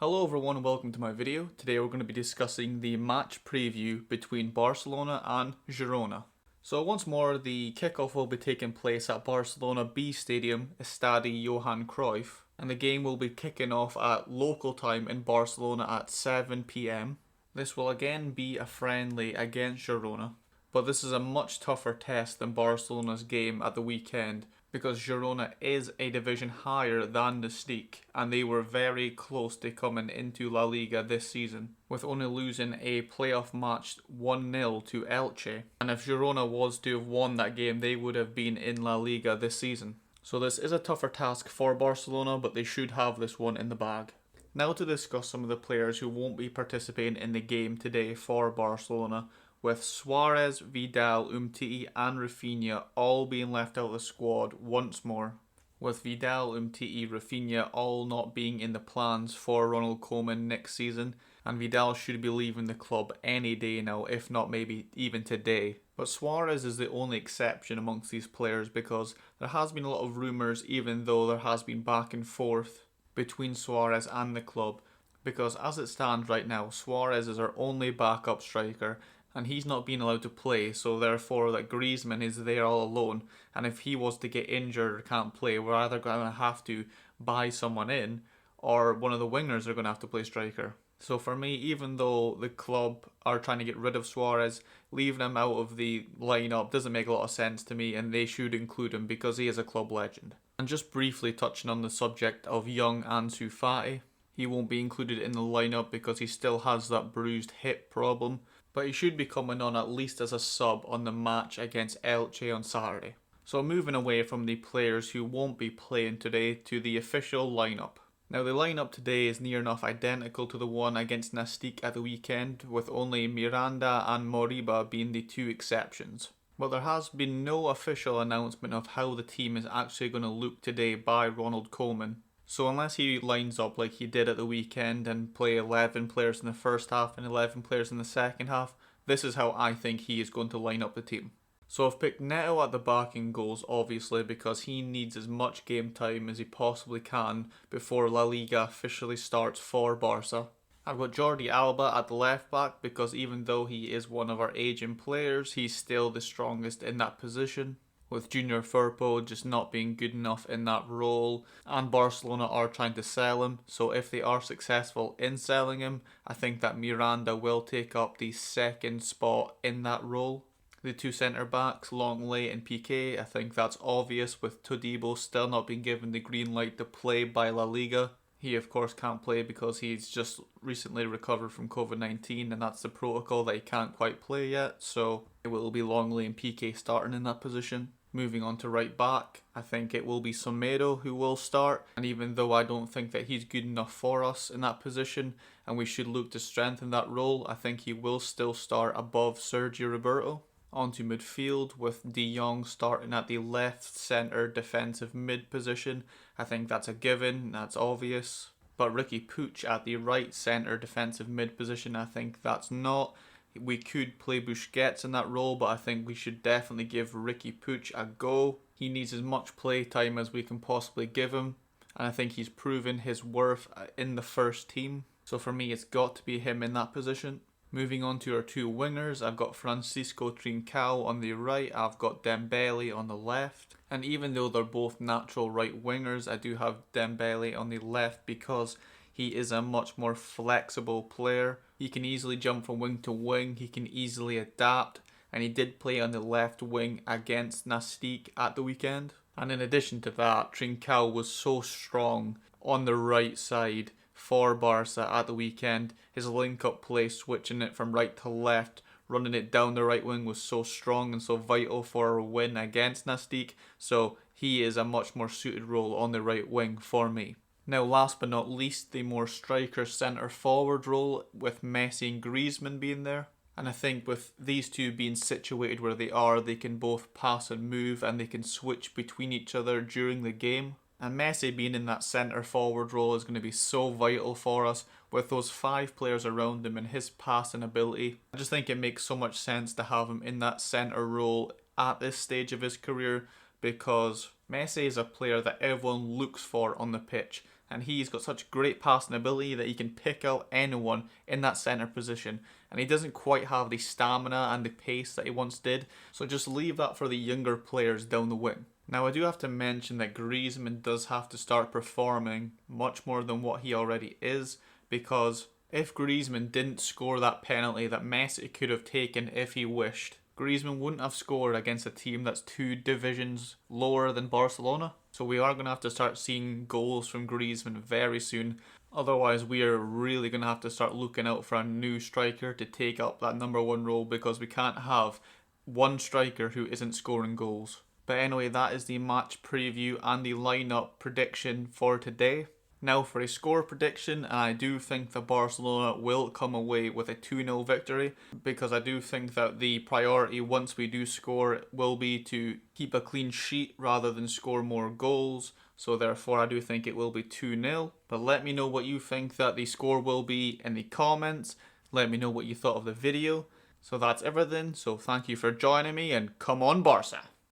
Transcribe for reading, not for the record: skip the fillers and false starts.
Hello everyone and welcome to my video. Today we're going to be discussing the match preview between Barcelona and Girona. So once more, the kickoff will be taking place at Barcelona B Stadium, Estadi Johan Cruyff, and the game will be kicking off at local time in Barcelona at 7 p.m. This will again be a friendly against Girona, but this is a much tougher test than Barcelona's game at the weekend because Girona is a division higher than the Stick, and they were very close to coming into La Liga this season, with only losing a playoff match 1-0 to Elche. And if Girona was to have won that game, they would have been in La Liga this season. So this is a tougher task for Barcelona, but they should have this one in the bag. Now to discuss some of the players who won't be participating in the game today for Barcelona, with Suarez, Vidal, Umtiti and Rafinha all being left out of the squad once more, with Vidal, Umtiti, Rafinha all not being in the plans for Ronald Koeman next season, and Vidal should be leaving the club any day now, if not maybe even today. But Suarez is the only exception amongst these players because there has been a lot of rumours, even though there has been back and forth between Suarez and the club, because as it stands right now, Suarez is our only backup striker and he's not being allowed to play, so therefore that Griezmann is there all alone, and if he was to get injured or can't play, we're either going to have to buy someone in or one of the wingers are going to have to play striker. So for me, even though the club are trying to get rid of Suarez, leaving him out of the lineup doesn't make a lot of sense to me, and they should include him because he is a club legend. And just briefly touching on the subject of young Ansu Fati, he won't be included in the lineup because he still has that bruised hip problem, but he should be coming on at least as a sub on the match against Elche on Saturday. So moving away from the players who won't be playing today to the official lineup. Now the lineup today is near enough identical to the one against Nastic at the weekend, with only Miranda and Moriba being the two exceptions. But there has been no official announcement of how the team is actually going to look today by Ronald Koeman. So unless he lines up like he did at the weekend and play 11 players in the first half and 11 players in the second half, this is how I think he is going to line up the team. So I've picked Neto at the back in goals, obviously, because he needs as much game time as he possibly can before La Liga officially starts for Barca. I've got Jordi Alba at the left back because even though he is one of our aging players, he's still the strongest in that position, with Junior Firpo just not being good enough in that role, and Barcelona are trying to sell him, so if they are successful in selling him, I think that Miranda will take up the second spot in that role. The two centre backs, Longley and Piqué, I think that's obvious, with Todibo still not being given the green light to play by La Liga. He of course can't play because he's just recently recovered from COVID-19 and that's the protocol that he can't quite play yet, so it will be Longley and Piqué starting in that position. Moving on to right back, I think it will be Semedo who will start, and even though I don't think that he's good enough for us in that position and we should look to strengthen that role, I think he will still start above Sergio Roberto. Onto midfield with De Jong starting at the left centre defensive mid position. I think that's a given, that's obvious. But Ricky Puig at the right centre defensive mid position, I think that's not. We could play Busquets in that role, but I think we should definitely give Ricky Puig a go. He needs as much play time as we can possibly give him, and I think he's proven his worth in the first team. So for me, it's got to be him in that position. Moving on to our two wingers, I've got Francisco Trincao on the right, I've got Dembele on the left. And even though they're both natural right wingers, I do have Dembele on the left because he is a much more flexible player. He can easily jump from wing to wing, he can easily adapt, and he did play on the left wing against Nastic at the weekend. And in addition to that, Trincao was so strong on the right side for Barca at the weekend. His link-up play, switching it from right to left, running it down the right wing was so strong and so vital for a win against Nastic, so he is a much more suited role on the right wing for me. Now last but not least, the more striker centre forward role with Messi and Griezmann being there. And I think with these two being situated where they are, they can both pass and move and they can switch between each other during the game. And Messi being in that centre forward role is going to be so vital for us with those 5 players around him and his passing ability. I just think it makes so much sense to have him in that centre role at this stage of his career because Messi is a player that everyone looks for on the pitch. and he's got such great passing ability that he can pick out anyone in that centre position. And he doesn't quite have the stamina and the pace that he once did, so just leave that for the younger players down the wing. Now I do have to mention that Griezmann does have to start performing much more than what he already is, because if Griezmann didn't score that penalty that Messi could have taken if he wished, Griezmann wouldn't have scored against a team that's 2 divisions lower than Barcelona. So we are going to have to start seeing goals from Griezmann very soon. Otherwise, we are really going to have to start looking out for a new striker to take up that number 1 role, because we can't have one striker who isn't scoring goals. But anyway, that is the match preview and the lineup prediction for today. Now for a score prediction, and I do think that Barcelona will come away with a 2-0 victory, because I do think that the priority once we do score will be to keep a clean sheet rather than score more goals. So therefore I do think it will be 2-0. But let me know what you think that the score will be in the comments. Let me know what you thought of the video. So that's everything. So thank you for joining me, and come on Barca!